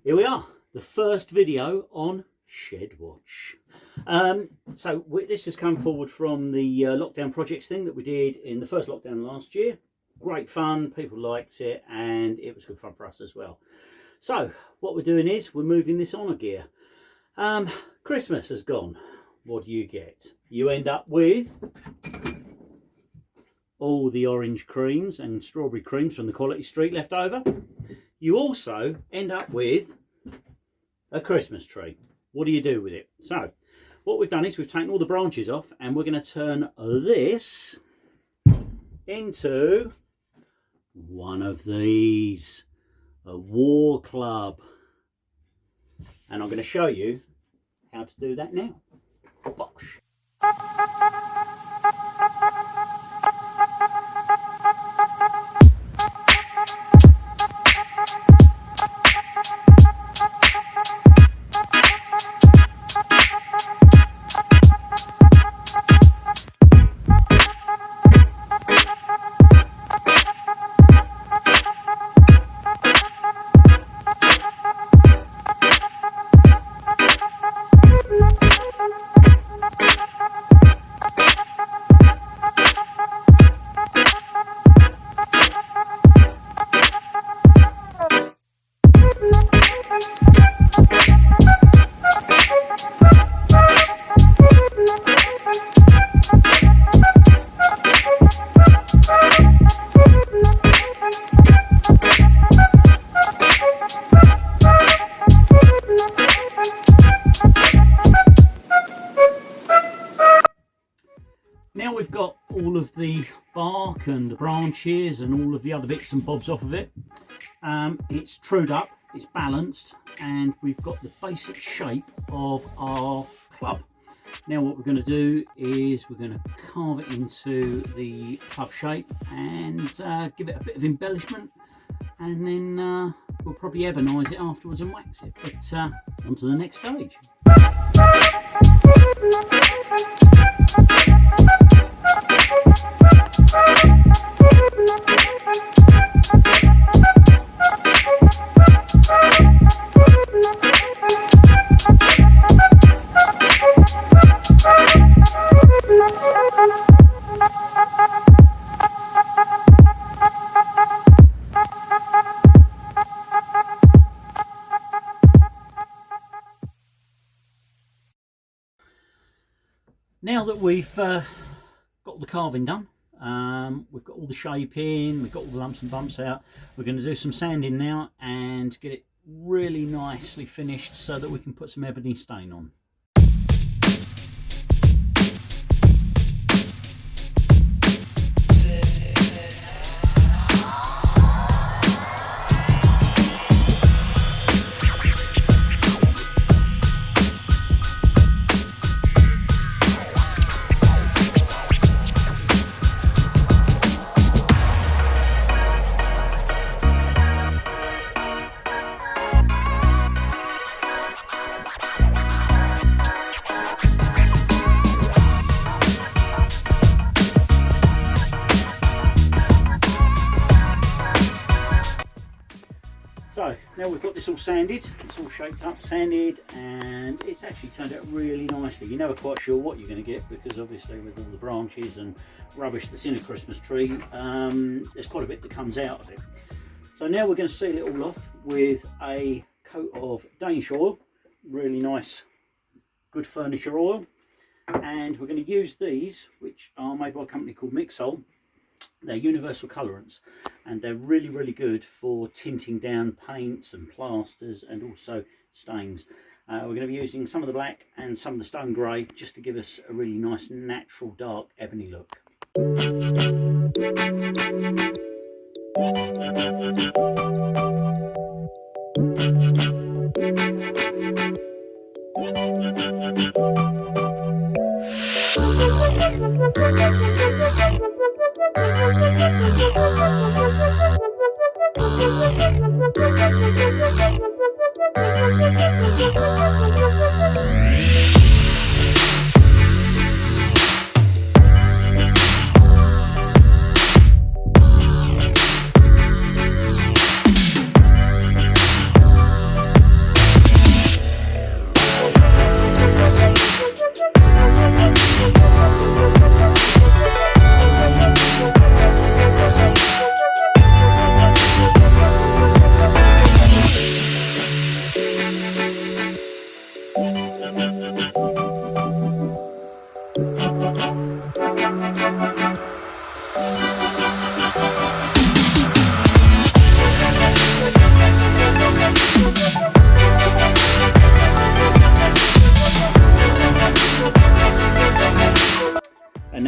Here we are, the first video on Shed Watch. This has come forward from the lockdown projects thing that we did in the first lockdown last year. Great fun, people liked it, and it was good fun for us as well. So what we're doing is we're moving this on a gear. Christmas has gone. What do you get? You end up with all the orange creams and strawberry creams from the Quality Street left over. You also end up with a Christmas tree. What do you do with it? So what we've done is we've taken all the branches off and we're going to turn this into one of these, a war club. And I'm going to show you how to do that now. Bosh. Now we've got all of the bark and the branches and all of the other bits and bobs off of it. It's trued up, it's balanced, and we've got the basic shape of our club. Now what we're going to do is we're going to carve it into the club shape and give it a bit of embellishment, and then we'll probably ebonise it afterwards and wax it. But on to the next stage. Now that we've got the carving done, we've got all the shape in, we've got all the lumps and bumps out, we're going to do some sanding now and get it really nicely finished so that we can put some ebony stain on. So now we've got this all sanded, it's all shaped up, sanded, and it's actually turned out really nicely. You're never quite sure what you're going to get because obviously with all the branches and rubbish that's in a Christmas tree, there's quite a bit that comes out of it. So now we're going to seal it all off with a coat of Danish oil, really nice, good furniture oil, and we're going to use these, which are made by a company called Mixol. They're universal colorants and they're really good for tinting down paints and plasters and also stains. We're going to be using some of the black and some of the stone grey just to give us a really nice natural dark ebony look.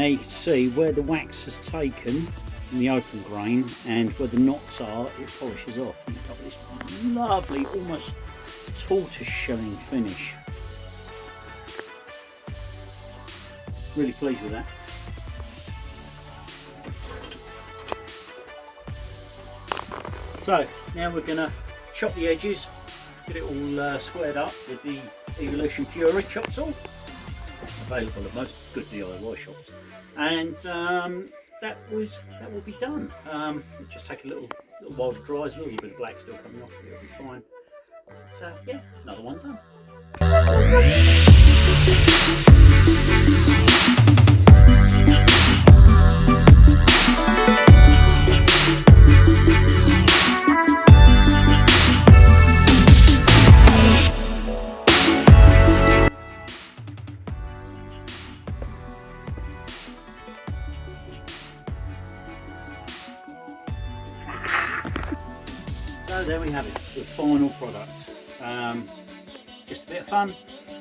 now you can see where the wax has taken in the open grain and where the knots are, it polishes off. And you've got this lovely, almost tortoise shelling finish. Really pleased with that. So now we're going to chop the edges, get it all squared up with the Evolution Fury chop saw, available at most good DIY shops, and that will be done. It'll just take a little while to dry. There's a little bit of black still coming off, but it'll be fine. But yeah, another one done. So there we have it, the final product. Just a bit of fun.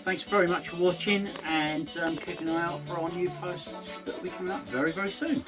Thanks very much for watching, and keep an eye out for our new posts that will be coming up very, very soon.